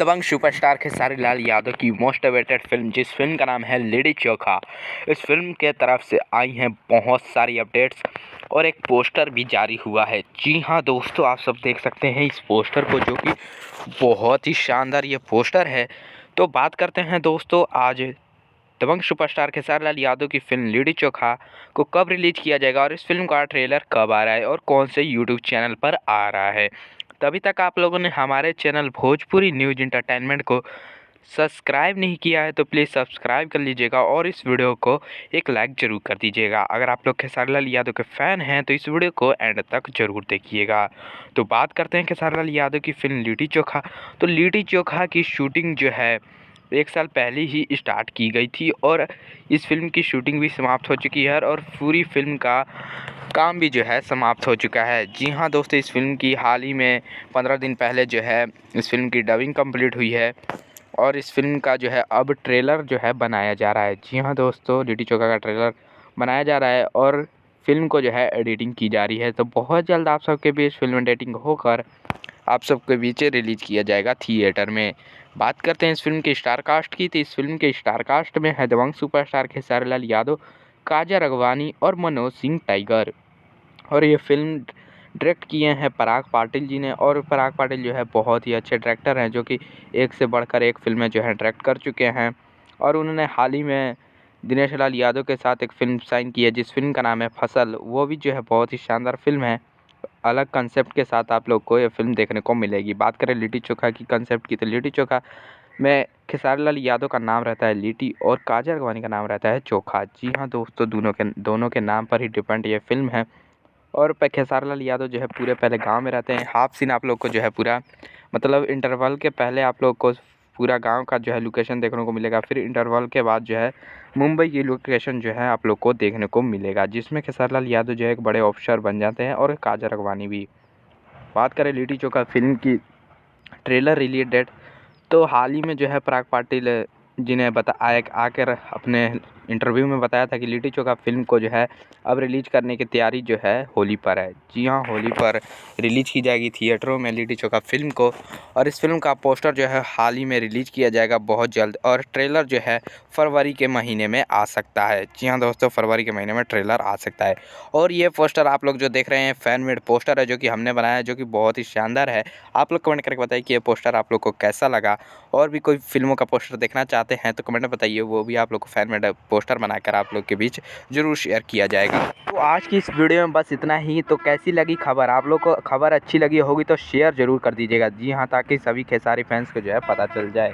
दबंग superstar Khesari Lal Yadav की most awaited film, जिस film का नाम है लिट्टी चोखा। इस फिल्म के तरफ से आई हैं बहुत सारी अपडेट्स और एक पोस्टर भी जारी हुआ है। जी हाँ दोस्तों, आप सब देख सकते हैं इस पोस्टर को, जो कि बहुत ही शानदार ये पोस्टर है। तो बात करते हैं दोस्तों, आज दबंग सुपरस्टार खेसारी लाल यादव की फिल्म लिट्टी चोखा को कब रिलीज किया जाएगा और इस फिल्म का ट्रेलर कब आ रहा है और कौन से यूट्यूब चैनल पर आ रहा है। तभी तक आप लोगों ने हमारे चैनल भोजपुरी न्यूज इंटरटेनमेंट को सब्सक्राइब नहीं किया है तो प्लीज़ सब्सक्राइब कर लीजिएगा और इस वीडियो को एक लाइक ज़रूर कर दीजिएगा। अगर आप लोग खेसारी लाल यादव के फ़ैन हैं तो इस वीडियो को एंड तक ज़रूर देखिएगा। तो बात करते हैं खेसारी लाल यादव की फिल्म लिट्टी चोखा। तो लिट्टी चोखा की शूटिंग जो है 1 साल पहले ही स्टार्ट की गई थी और इस फिल्म की शूटिंग भी समाप्त हो चुकी है और पूरी फिल्म का काम भी जो है समाप्त हो चुका है। जी हाँ दोस्तों, इस फिल्म की हाल ही में 15 दिन पहले जो है इस फिल्म की डबिंग कंप्लीट हुई है और इस फिल्म का जो है अब ट्रेलर जो है बनाया जा रहा है। जी हाँ दोस्तों, लिट्टी चोखा का ट्रेलर बनाया जा रहा है और फिल्म को जो है एडिटिंग की जा रही है। तो बहुत जल्द आप सबके बीच फिल्म एडिटिंग होकर आप सबके बीच रिलीज किया जाएगा थिएटर में। बात करते हैं इस फिल्म के स्टार कास्ट की। तो इस फिल्म के स्टार कास्ट में है दबंग सुपरस्टार खेसारी लाल यादव, काजल राघवानी और मनोज सिंह टाइगर। और ये फिल्म डायरेक्ट किए हैं पराग पाटिल जी ने और पराग पाटिल जो है बहुत ही अच्छे डायरेक्टर हैं, जो कि एक से बढ़कर एक फिल्में जो है डायरेक्ट कर चुके हैं। और उन्होंने हाल ही में दिनेश लाल यादव के साथ एक फ़िल्म साइन की है जिस फिल्म का नाम है फसल। वो भी जो है बहुत ही शानदार फिल्म है। अलग कंसेप्ट के साथ आप लोग को ये फिल्म देखने को मिलेगी। बात करें लिट्टी चोखा की कंसेप्ट की, तो लिट्टी चोखा में खेसारी लाल यादव का नाम रहता है लिट्टी और काजल राघवानी का नाम रहता है चोखा। जी हाँ दोस्तों, दोनों के नाम पर ही डिपेंड ये फिल्म है। और खेसारी लाल यादव जो है पूरे पहले गांव में रहते हैं। हाफ सीन आप लोग को जो है पूरा मतलब इंटरवल के पहले आप लोग को पूरा गांव का जो है लोकेशन देखने को मिलेगा। फिर इंटरवल के बाद जो है मुंबई की लोकेशन जो है आप लोग को देखने को मिलेगा, जिसमें खेसारी लाल यादव जो है एक बड़े ऑफिसर बन जाते हैं और काजल राघवानी भी। बात करें लिट्टी चोखा फिल्म की ट्रेलर रिलीज डेट, तो हाल ही में जो है पराग पाटिल जी ने आकर अपने इंटरव्यू में बताया था कि लिट्टी चोखा फिल्म को जो है अब रिलीज करने की तैयारी जो है होली पर है। जी हाँ, होली पर रिलीज की जाएगी थिएटरों में लिट्टी चोखा फिल्म को। और इस फिल्म का पोस्टर जो है हाल ही में रिलीज किया जाएगा बहुत जल्द और ट्रेलर जो है फरवरी के महीने में आ सकता है। जी हाँ दोस्तों, फरवरी के महीने में ट्रेलर आ सकता है। और ये पोस्टर आप लोग जो देख रहे हैं फैन मेड पोस्टर है, जो कि हमने बनाया है, जो कि बहुत ही शानदार है। आप लोग कमेंट करके बताइए कि ये पोस्टर आप लोग को कैसा लगा। और भी कोई फिल्मों का पोस्टर देखना चाहते हैं तो कमेंट में बताइए, वो भी आप लोग को फैन मेड पोस्टर बनाकर आप लोग के बीच ज़रूर शेयर किया जाएगा। तो आज की इस वीडियो में बस इतना ही। तो कैसी लगी खबर, आप लोग को खबर अच्छी लगी होगी तो शेयर ज़रूर कर दीजिएगा। जी हाँ, ताकि सभी खेसारी फैंस को जो है पता चल जाए।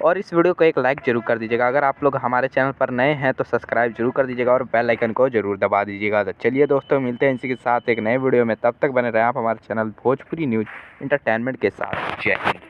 और इस वीडियो को एक लाइक ज़रूर कर दीजिएगा। अगर आप लोग हमारे चैनल पर नए हैं तो सब्सक्राइब जरूर कर दीजिएगा और बेल आइकन को ज़रूर दबा दीजिएगा। तो चलिए दोस्तों, मिलते हैं इसी के साथ एक नए वीडियो में। तब तक बने रहें आप हमारे चैनल भोजपुरी न्यूज़ इंटरटेनमेंट के साथ। जय हिंद।